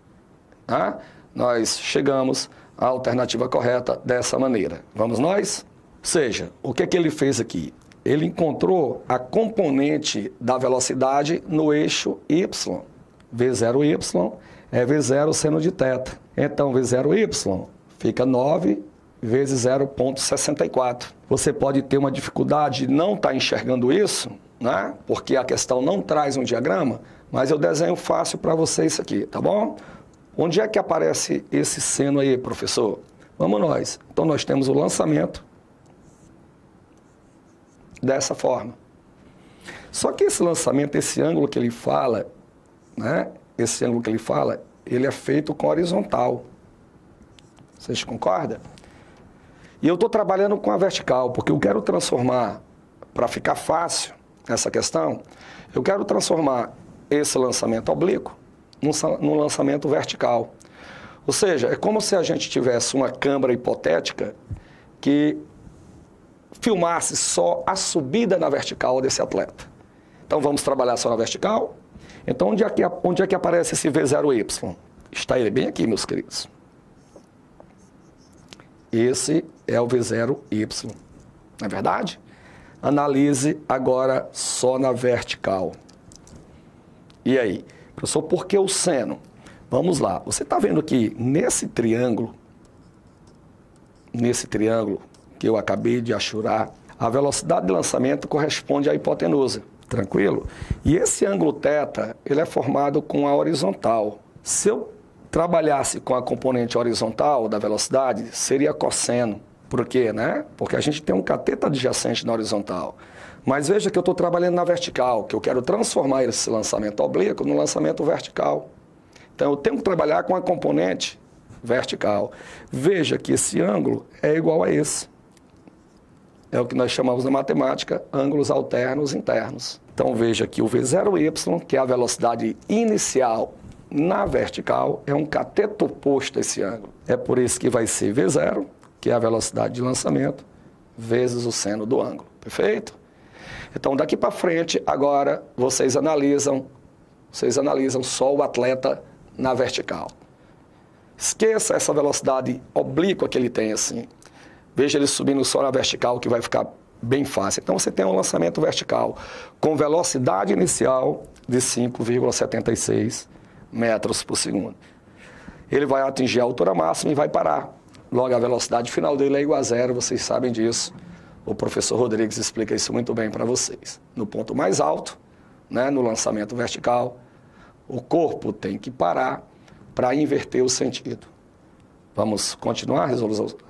tá? Nós chegamos à alternativa correta dessa maneira. Vamos nós? Ou seja, o que é que ele fez aqui? Ele encontrou a componente da velocidade no eixo Y. V0Y é V0 seno de θ. Então, V0Y fica 9 vezes 0,64. Você pode ter uma dificuldade de não estar enxergando isso, né? Porque a questão não traz um diagrama, mas eu desenho fácil para você isso aqui, tá bom? Onde é que aparece esse seno aí, professor? Vamos nós. Então, nós temos o lançamento dessa forma. Só que esse lançamento, esse ângulo que ele fala, né? Esse ângulo que ele fala, ele é feito com horizontal. Vocês concordam? E eu estou trabalhando com a vertical, porque eu quero transformar, para ficar fácil essa questão, eu quero transformar esse lançamento oblíquo num lançamento vertical. Ou seja, é como se a gente tivesse uma câmera hipotética que filmasse só a subida na vertical desse atleta. Então vamos trabalhar só na vertical? Então onde é que aparece esse V0Y? Está ele bem aqui, meus queridos. Esse é o V0Y, não é verdade? Analise agora só na vertical. E aí? Professor, por que o seno? Vamos lá. Você está vendo que nesse triângulo que eu acabei de achurar, a velocidade de lançamento corresponde à hipotenusa. Tranquilo? E esse ângulo θ, ele é formado com a horizontal. Se eu trabalhasse com a componente horizontal da velocidade, seria cosseno. Por quê, né? Porque a gente tem um cateto adjacente na horizontal. Mas veja que eu estou trabalhando na vertical, que eu quero transformar esse lançamento oblíquo no lançamento vertical. Então, eu tenho que trabalhar com a componente vertical. Veja que esse ângulo é igual a esse. É o que nós chamamos na matemática ângulos alternos internos. Então, veja que o V0Y, que é a velocidade inicial na vertical é um cateto oposto a esse ângulo. É por isso que vai ser V0, que é a velocidade de lançamento, vezes o seno do ângulo. Perfeito? Então, daqui para frente, agora, vocês analisam só o atleta na vertical. Esqueça essa velocidade oblíqua que ele tem assim. Veja ele subindo só na vertical, que vai ficar bem fácil. Então, você tem um lançamento vertical com velocidade inicial de 5,76 metros por segundo. Ele vai atingir a altura máxima e vai parar. Logo, a velocidade final dele é igual a zero, vocês sabem disso. O professor Rodrigues explica isso muito bem para vocês. No ponto mais alto, né, no lançamento vertical, o corpo tem que parar para inverter o sentido. Vamos continuar a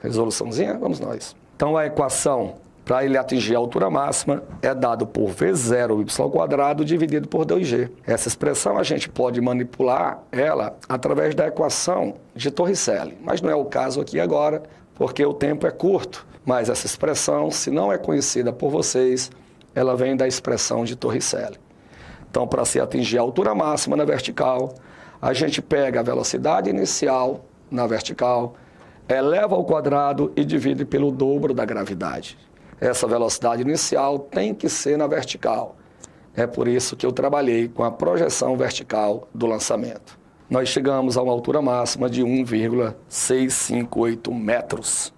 resoluçãozinha? Vamos nós. Então, a equação para ele atingir a altura máxima é dado por V0y² dividido por 2g. Essa expressão a gente pode manipular ela através da equação de Torricelli, mas não é o caso aqui agora, porque o tempo é curto. Mas essa expressão, se não é conhecida por vocês, ela vem da expressão de Torricelli. Então, para se atingir a altura máxima na vertical, a gente pega a velocidade inicial na vertical, eleva ao quadrado e divide pelo dobro da gravidade. Essa velocidade inicial tem que ser na vertical. É por isso que eu trabalhei com a projeção vertical do lançamento. Nós chegamos a uma altura máxima de 1,658 metros.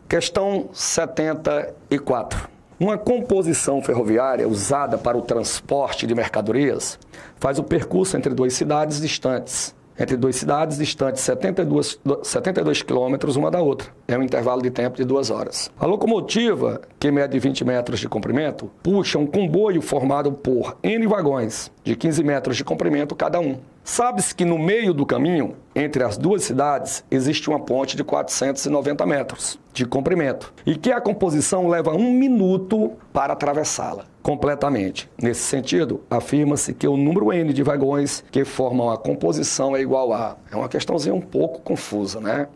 Questão 74. Uma composição ferroviária usada para o transporte de mercadorias faz o percurso entre duas cidades distantes 72 quilômetros uma da outra. É um intervalo de tempo de 2 horas. A locomotiva, que mede 20 metros de comprimento, puxa um comboio formado por N vagões, de 15 metros de comprimento cada um. Sabe-se que no meio do caminho, entre as duas cidades, existe uma ponte de 490 metros de comprimento e que a composição leva 1 minuto para atravessá-la completamente. Nesse sentido, afirma-se que o número N de vagões que formam a composição é igual a... É uma questãozinha um pouco confusa, né?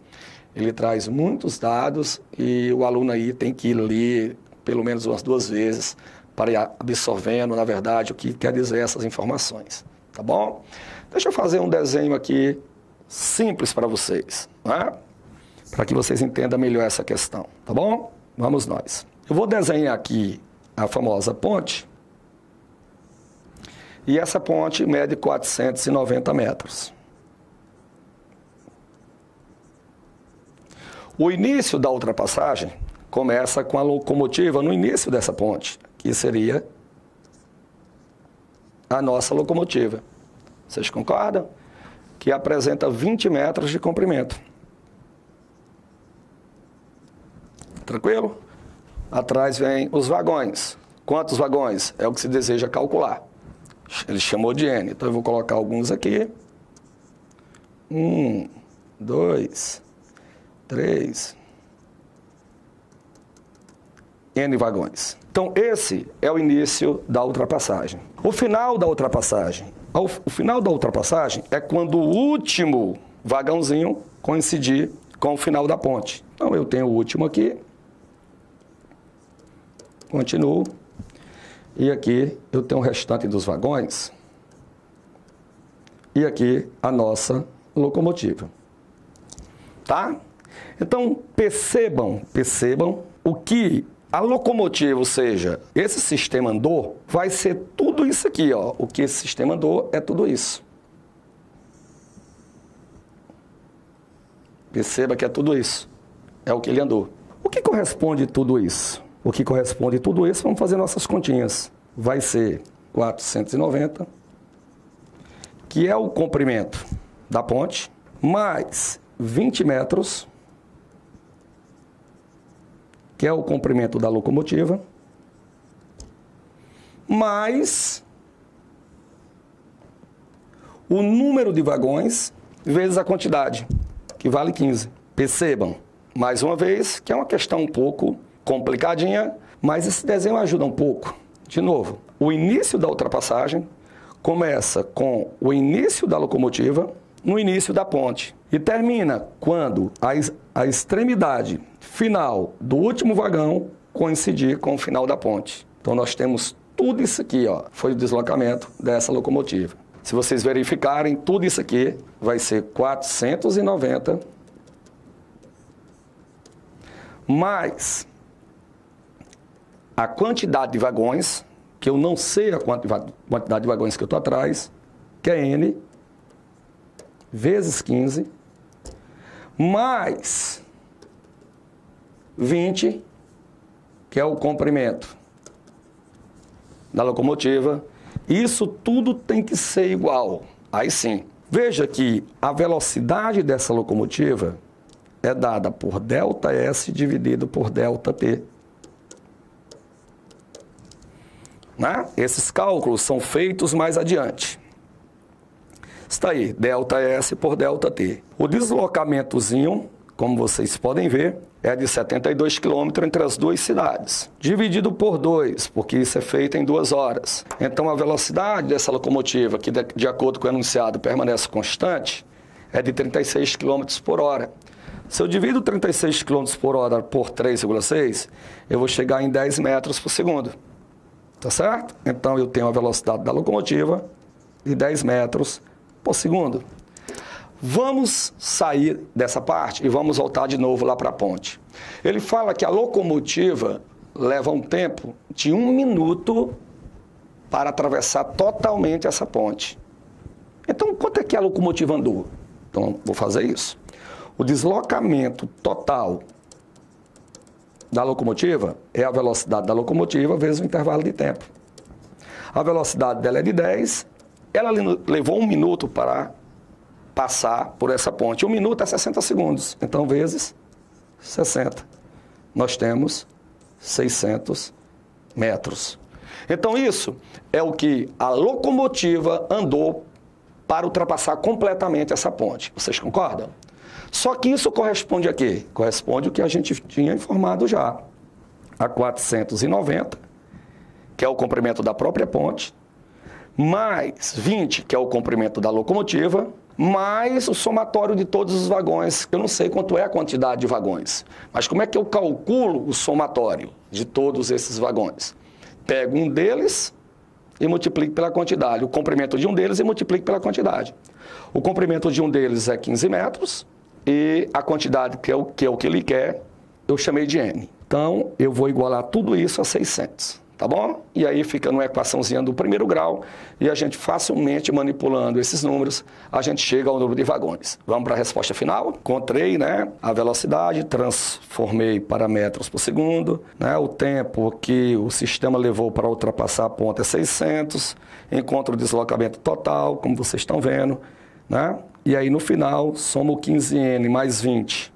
Ele traz muitos dados e o aluno aí tem que ler pelo menos umas 2 vezes para ir absorvendo, na verdade, o que quer dizer essas informações. Tá bom? Deixa eu fazer um desenho aqui simples para vocês, né? Para que vocês entendam melhor essa questão, tá bom? Vamos nós. Eu vou desenhar aqui a famosa ponte, e essa ponte mede 490 metros. O início da ultrapassagem começa com a locomotiva no início dessa ponte, que seria a nossa locomotiva. Vocês concordam? Que apresenta 20 metros de comprimento. Tranquilo? Atrás vem os vagões. Quantos vagões? É o que se deseja calcular. Ele chamou de N. Então, eu vou colocar alguns aqui. 1, 2, 3. N vagões. Então, esse é o início da ultrapassagem. O final da ultrapassagem. O final da ultrapassagem é quando o último vagãozinho coincidir com o final da ponte. Então, eu tenho o último aqui. Continuo. E aqui eu tenho o restante dos vagões. E aqui a nossa locomotiva. Tá? Então, percebam o que a locomotiva, ou seja, esse sistema andou, vai ser tudo isso aqui, ó. O que esse sistema andou é tudo isso. Perceba que é tudo isso. É o que ele andou. O que corresponde a tudo isso? O que corresponde a tudo isso, vamos fazer nossas continhas. Vai ser 490, que é o comprimento da ponte, mais 20 metros, que é o comprimento da locomotiva, mais o número de vagões vezes a quantidade, que vale 15. Percebam, mais uma vez, que é uma questão um pouco complicadinha, mas esse desenho ajuda um pouco. De novo, o início da ultrapassagem começa com o início da locomotiva no início da ponte e termina quando a extremidade final do último vagão coincidir com o final da ponte. Então, nós temos tudo isso aqui, ó, foi o deslocamento dessa locomotiva. Se vocês verificarem, tudo isso aqui vai ser 490 mais a quantidade de vagões, que eu não sei a quantidade de vagões que eu estou atrás, que é N, vezes 15, mais 20, que é o comprimento da locomotiva. Isso tudo tem que ser igual. Aí sim. Veja que a velocidade dessa locomotiva é dada por ΔS dividido por ΔT. Né? Esses cálculos são feitos mais adiante. Está aí, ΔS por ΔT. O deslocamentozinho, como vocês podem ver, é de 72 km entre as duas cidades. Dividido por 2, porque isso é feito em 2 horas. Então, a velocidade dessa locomotiva, que de acordo com o enunciado permanece constante, é de 36 km por hora. Se eu divido 36 km por hora por 3,6, eu vou chegar em 10 metros por segundo. Tá certo? Então, eu tenho a velocidade da locomotiva de 10 metros por segundo. Vamos sair dessa parte e vamos voltar de novo lá para a ponte. Ele fala que a locomotiva leva um tempo de 1 minuto para atravessar totalmente essa ponte. Então, quanto é que a locomotiva andou? Então, vou fazer isso. O deslocamento total da locomotiva é a velocidade da locomotiva vezes o intervalo de tempo. A velocidade dela é de 10, ela levou 1 minuto para passar por essa ponte. 1 minuto é 60 segundos, então vezes 60. Nós temos 600 metros. Então isso é o que a locomotiva andou para ultrapassar completamente essa ponte. Vocês concordam? Só que isso corresponde a quê? Corresponde ao que a gente tinha informado já. A 490, que é o comprimento da própria ponte, mais 20, que é o comprimento da locomotiva, mais o somatório de todos os vagões. Eu não sei quanto é a quantidade de vagões, mas como é que eu calculo o somatório de todos esses vagões? Pego um deles e multiplico pela quantidade, o comprimento de um deles e multiplico pela quantidade. O comprimento de um deles é 15 metros e a quantidade, que é o que ele quer, eu chamei de N. Então, eu vou igualar tudo isso a 600. Tá bom? E aí fica numa equaçãozinha do primeiro grau e a gente facilmente manipulando esses números, a gente chega ao número de vagões. Vamos para a resposta final? Encontrei, né, a velocidade, transformei para metros por segundo, né, o tempo que o sistema levou para ultrapassar a ponta é 600, encontro o deslocamento total, como vocês estão vendo, né? E aí no final, somo 15N mais 20.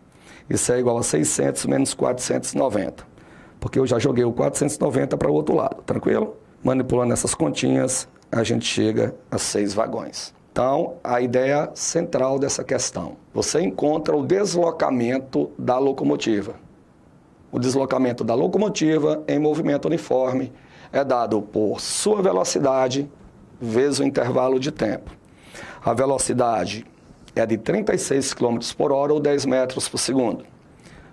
Isso é igual a 600 menos 490. Porque eu já joguei o 490 para o outro lado, tranquilo? Manipulando essas continhas, a gente chega a 6 vagões. Então, a ideia central dessa questão, você encontra o deslocamento da locomotiva. O deslocamento da locomotiva em movimento uniforme é dado por sua velocidade vezes o intervalo de tempo. A velocidade é de 36 km por hora ou 10 metros por segundo.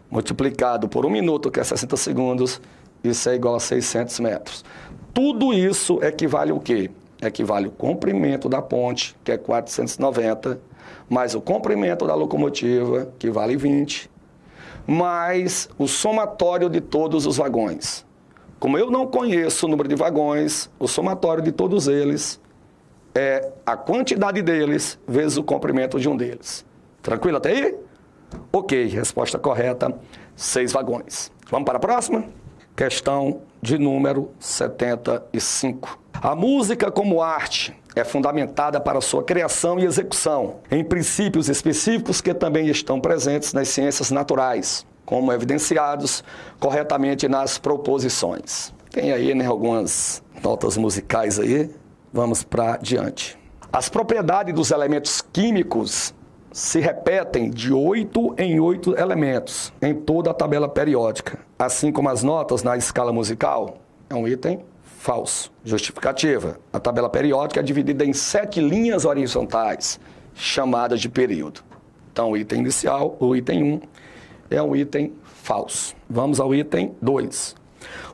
Multiplicado por 1 minuto, que é 60 segundos, isso é igual a 600 metros. Tudo isso equivale ao quê? Equivale o comprimento da ponte, que é 490, mais o comprimento da locomotiva, que vale 20, mais o somatório de todos os vagões. Como eu não conheço o número de vagões, o somatório de todos eles é a quantidade deles vezes o comprimento de um deles. Tranquilo até aí? Ok, resposta correta, 6 vagões. Vamos para a próxima? Questão de número 75. A música como arte é fundamentada para sua criação e execução em princípios específicos que também estão presentes nas ciências naturais, como evidenciados corretamente nas proposições. Tem aí, né, algumas notas musicais aí. Vamos para diante. As propriedades dos elementos químicos se repetem de 8 em 8 elementos em toda a tabela periódica, assim como as notas na escala musical. É um item falso. Justificativa. A tabela periódica é dividida em 7 linhas horizontais, chamadas de período. Então, o item inicial, o item 1, é um item falso. Vamos ao item 2.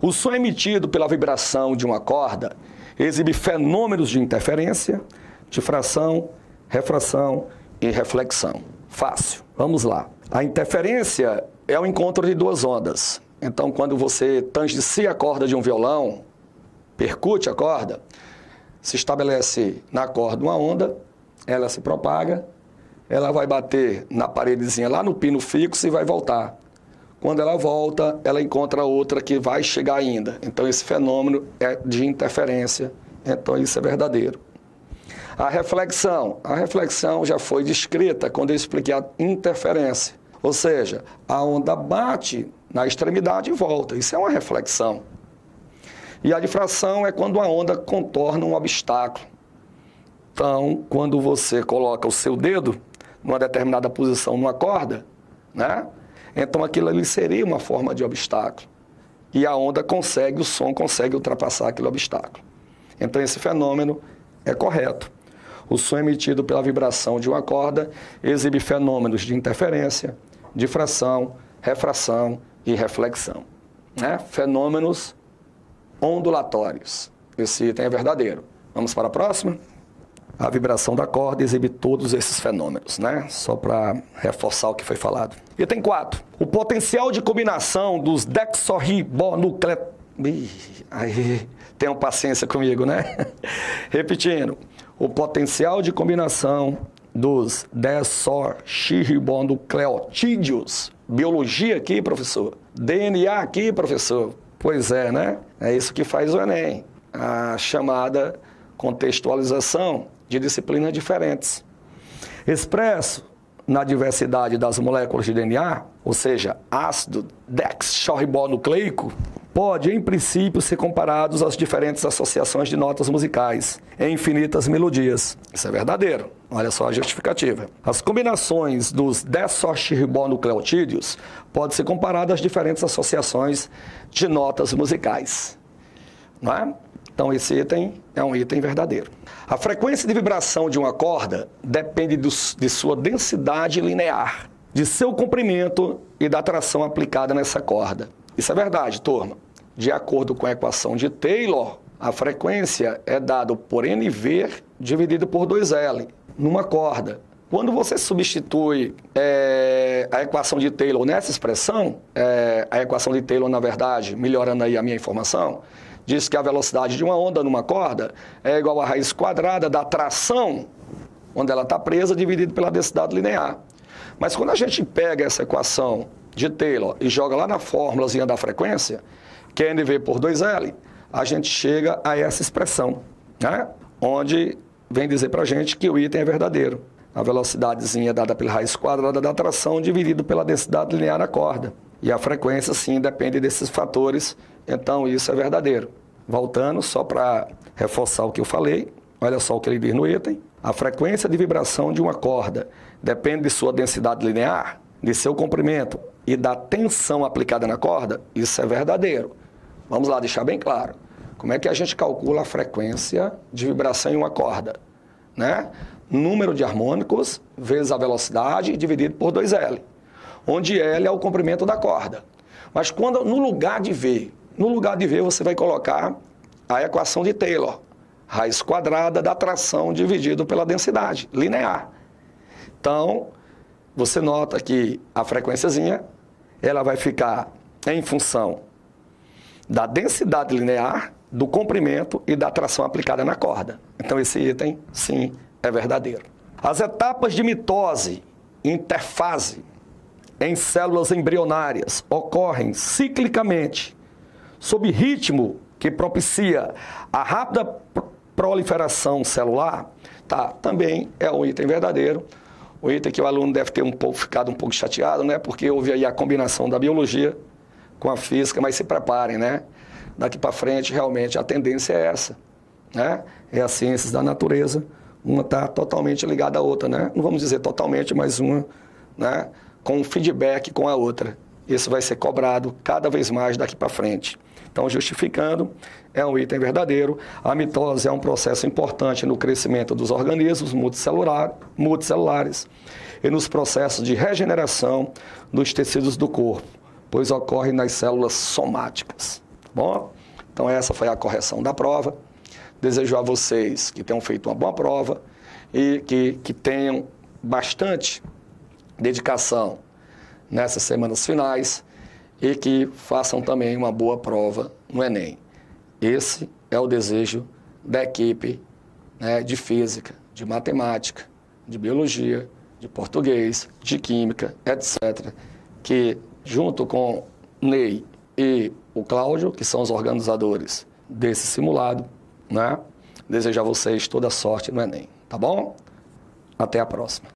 O som emitido pela vibração de uma corda exibe fenômenos de interferência, difração, refração e reflexão. Fácil. Vamos lá. A interferência é o encontro de duas ondas. Então, quando você tangencia a corda de um violão, percute a corda, se estabelece na corda uma onda, ela se propaga, ela vai bater na paredezinha lá no pino fixo e vai voltar. Quando ela volta, ela encontra outra que vai chegar ainda. Então, esse fenômeno é de interferência. Então, isso é verdadeiro. A reflexão já foi descrita quando eu expliquei a interferência. Ou seja, a onda bate na extremidade e volta. Isso é uma reflexão. E a difração é quando a onda contorna um obstáculo. Então, quando você coloca o seu dedo numa determinada posição numa corda, né? Então aquilo ali seria uma forma de obstáculo. E a onda consegue, o som consegue ultrapassar aquele obstáculo. Então esse fenômeno é correto. O som emitido pela vibração de uma corda exibe fenômenos de interferência, difração, refração e reflexão. Né? Fenômenos ondulatórios. Esse item é verdadeiro. Vamos para a próxima? A vibração da corda exibe todos esses fenômenos, né? Só para reforçar o que foi falado. Item 4. O potencial de combinação dos desoxirribonucleótidos... Tenham paciência comigo, né? Repetindo. O potencial de combinação dos desoxirribonucleotídeos. Biologia aqui, professor. DNA aqui, professor. Pois é, né? É isso que faz o Enem. A chamada contextualização de disciplinas diferentes. Expresso na diversidade das moléculas de DNA, ou seja, ácido desoxirribonucleico, pode, em princípio, ser comparados às diferentes associações de notas musicais em infinitas melodias. Isso é verdadeiro. Olha só a justificativa. As combinações dos desoxirribonucleotídeos podem ser comparadas às diferentes associações de notas musicais. Não é? Então, esse item é um item verdadeiro. A frequência de vibração de uma corda depende de sua densidade linear, de seu comprimento e da tração aplicada nessa corda. Isso é verdade, turma. De acordo com a equação de Taylor, a frequência é dada por NV dividido por 2L, numa corda. Quando você substitui a equação de Taylor nessa expressão, a equação de Taylor, na verdade, melhorando aí a minha informação, diz que a velocidade de uma onda numa corda é igual à raiz quadrada da tração, onde ela está presa, dividido pela densidade linear. Mas quando a gente pega essa equação de Taylor e joga lá na fórmulazinha da frequência, que é NV por 2L, a gente chega a essa expressão, né? Onde vem dizer para a gente que o item é verdadeiro. A velocidadezinha é dada pela raiz quadrada da tração, dividido pela densidade linear da corda. E a frequência, sim, depende desses fatores, então isso é verdadeiro. Voltando, só para reforçar o que eu falei, olha só o que ele diz no item. A frequência de vibração de uma corda depende de sua densidade linear, de seu comprimento e da tensão aplicada na corda, isso é verdadeiro. Vamos lá, deixar bem claro. Como é que a gente calcula a frequência de vibração em uma corda? Né? Número de harmônicos vezes a velocidade dividido por 2L, onde L é o comprimento da corda. Mas quando no lugar de V você vai colocar a equação de Taylor, raiz quadrada da tração dividido pela densidade linear. Então, você nota que a frequênciazinha, ela vai ficar em função da densidade linear, do comprimento e da tração aplicada na corda. Então, esse item, sim, é verdadeiro. As etapas de mitose, interfase, em células embrionárias, ocorrem ciclicamente, sob ritmo que propicia a rápida proliferação celular, também é um item verdadeiro. O item que o aluno deve ter ficado um pouco chateado, né? Porque houve aí a combinação da biologia com a física, mas se preparem, né? Daqui para frente, realmente, a tendência é essa, né? É as ciências da natureza, uma está totalmente ligada à outra, né? Não vamos dizer totalmente, mas uma, né? Com feedback com a outra. Isso vai ser cobrado cada vez mais daqui para frente. Então, justificando, é um item verdadeiro. A mitose é um processo importante no crescimento dos organismos multicelulares e nos processos de regeneração dos tecidos do corpo, pois ocorre nas células somáticas. Bom, então essa foi a correção da prova. Desejo a vocês que tenham feito uma boa prova e que tenham bastante dedicação nessas semanas finais e que façam também uma boa prova no Enem. Esse é o desejo da equipe, né, de física, de matemática, de biologia, de português, de química, etc., que junto com Ney e o Cláudio, que são os organizadores desse simulado, né, desejo a vocês toda a sorte no Enem, tá bom? Até a próxima.